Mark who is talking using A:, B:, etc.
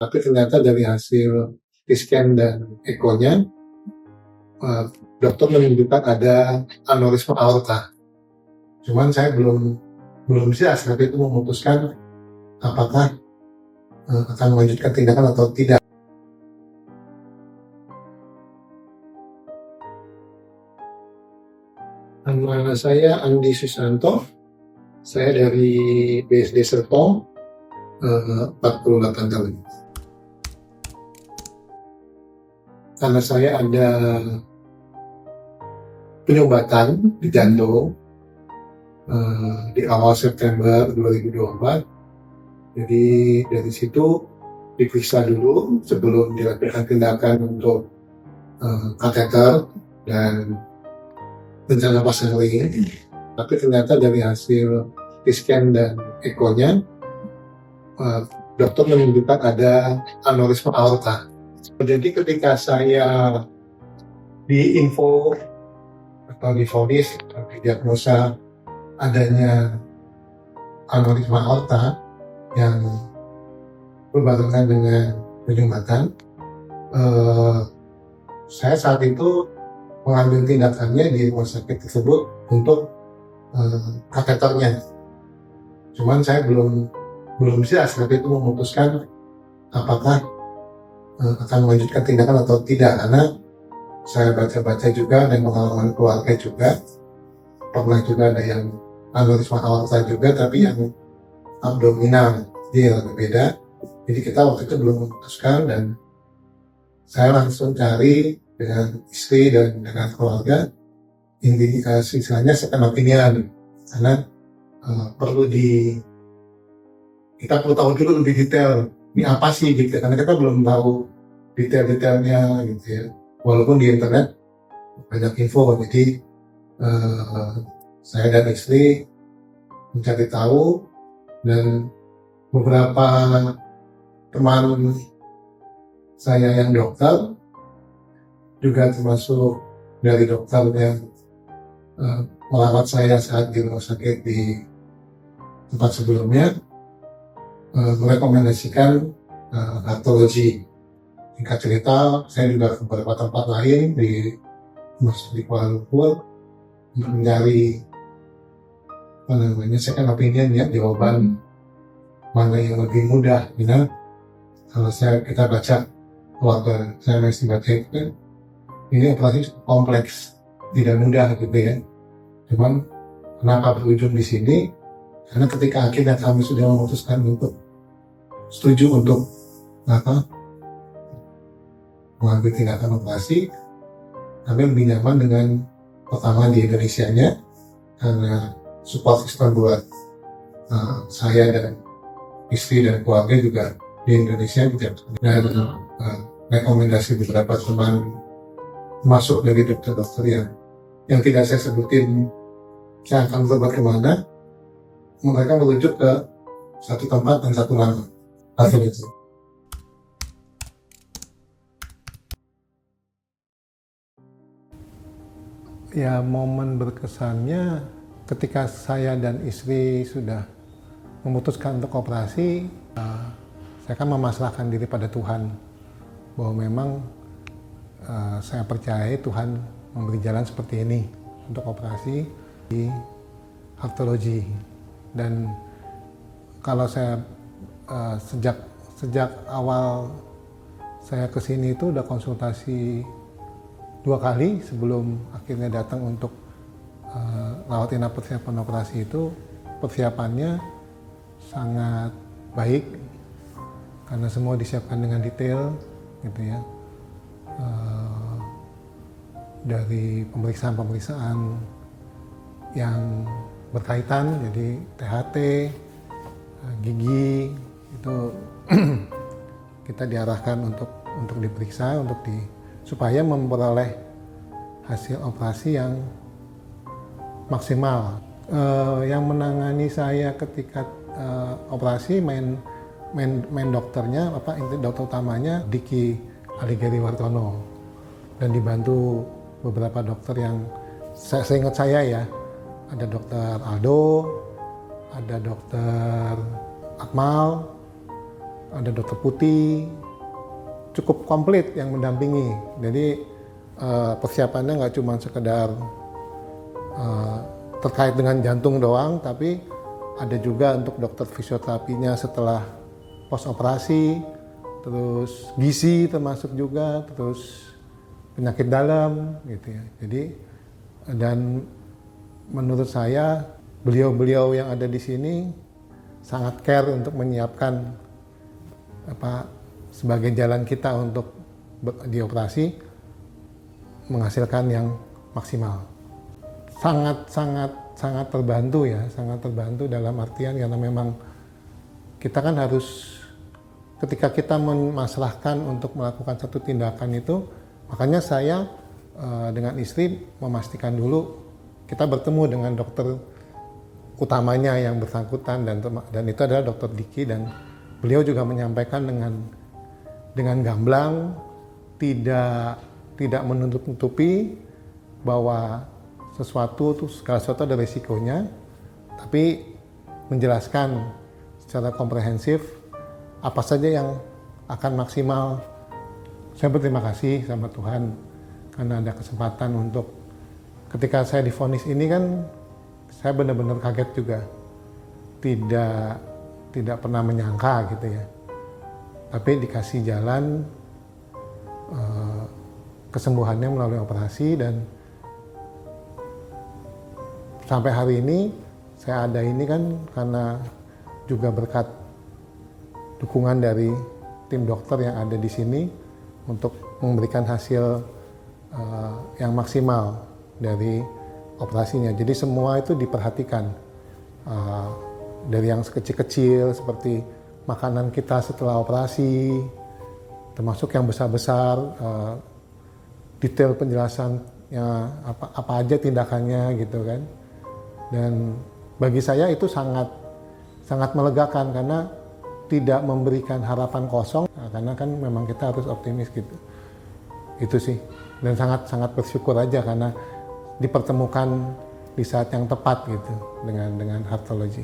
A: Tapi ternyata dari hasil scan dan ekonya, dokter menunjukkan ada aneurisma aorta. Cuman saya belum bisa saat itu memutuskan apakah akan melanjutkan tindakan atau tidak. Nama saya Andi Susanto, saya dari BSD Serpong, 48 tahun. Karena saya ada penyumbatan di jantung di awal September 2024, jadi dari situ diperiksa dulu sebelum dilakukan tindakan untuk kateter dan rencana pasang ring. Tapi ternyata dari hasil scan dan ekonya, dokter menunjukkan ada aneurisma aorta. Jadi ketika saya diinfo atau divonis atau didiagnosa adanya aneurisma aorta yang berbarengan dengan penyumbatan, saya saat itu mengambil tindakannya di rumah sakit tersebut untuk kateternya. Cuman saya belum bisa saat itu memutuskan apakah akan melanjutkan tindakan atau tidak, karena saya baca-baca juga dan pengalaman keluarga juga pernah juga ada yang aneurisma aorta juga, tapi yang abdominal, dia agak beda. Jadi kita waktu itu belum memutuskan dan saya langsung cari dengan istri dan dengan keluarga indikasi istilahnya second opinion, karena kita perlu tahu dulu lebih detail ini apa sih gitu, karena kita belum tahu detail-detailnya gitu ya, walaupun di internet banyak info. Jadi saya dan istri mencari tahu, dan beberapa teman saya yang dokter juga termasuk dari dokter yang merawat saya saat di rumah sakit di tempat sebelumnya, merekomendasikan hematologi. Singkat cerita, saya juga ke beberapa tempat lain di Kuala Lumpur mencari second opinion ya, jawaban mana yang lebih mudah. Kalau kita baca keluarga saya masih baca itu kan, ini operasi kompleks, tidak mudah gitu ya. Cuman kenapa berujung di sini? Karena ketika akhirnya kami sudah memutuskan untuk setuju untuk mengambil tindakan operasi, kami lebih nyaman dengan pertama di Indonesianya, karena support system buat saya dan istri dan keluarga juga di Indonesia juga, dan rekomendasi beberapa teman masuk dari dokter-dokter yang tidak saya sebutin saya akan berobat kemana, mereka merujuk ke satu tempat dan satu nama. Hasilnya ya, momen berkesannya ketika saya dan istri sudah memutuskan untuk operasi, saya kan memasrahkan diri pada Tuhan bahwa memang saya percaya Tuhan memberi jalan seperti ini untuk operasi di hematologi. Dan kalau saya sejak awal saya kesini itu udah konsultasi 2 kali sebelum akhirnya datang untuk rawat inap persiapan operasi. Itu persiapannya sangat baik karena semua disiapkan dengan detail gitu ya, dari pemeriksaan yang berkaitan, jadi THT, gigi itu kita diarahkan untuk diperiksa supaya memperoleh hasil operasi yang maksimal. Yang menangani saya ketika operasi main dokternya, dokter utamanya Diki Aligeri Wartono, dan dibantu beberapa dokter yang seingat saya ya, ada dokter Aldo, ada dokter Akmal, ada dokter putih, cukup komplit yang mendampingi. Jadi persiapannya nggak cuma sekedar terkait dengan jantung doang, tapi ada juga untuk dokter fisioterapinya setelah pos operasi, terus gizi termasuk juga, terus penyakit dalam gitu ya. Jadi dan menurut saya beliau-beliau yang ada di sini sangat care untuk menyiapkan sebagai jalan kita untuk dioperasi menghasilkan yang maksimal. Sangat terbantu ya, sangat terbantu dalam artian karena memang kita kan harus ketika kita memasrahkan untuk melakukan satu tindakan itu, makanya saya dengan istri memastikan dulu kita bertemu dengan dokter utamanya yang bersangkutan dan itu adalah dokter Diki, dan beliau juga menyampaikan dengan gamblang, tidak menutup-nutupi bahwa segala sesuatu ada risikonya, tapi menjelaskan secara komprehensif apa saja yang akan maksimal. Saya berterima kasih sama Tuhan karena ada kesempatan untuk ketika saya divonis ini kan saya benar-benar kaget juga, tidak pernah menyangka gitu ya, tapi dikasih jalan kesembuhannya melalui operasi, dan sampai hari ini saya ada ini kan karena juga berkat dukungan dari tim dokter yang ada di sini untuk memberikan hasil yang maksimal dari operasinya. Jadi semua itu diperhatikan, dari yang kecil-kecil seperti makanan kita setelah operasi, termasuk yang besar-besar, detail penjelasannya apa aja tindakannya gitu kan. Dan bagi saya itu sangat melegakan karena tidak memberikan harapan kosong, karena kan memang kita harus optimis gitu. Itu sih. Dan sangat bersyukur aja karena dipertemukan di saat yang tepat gitu dengan Heartology.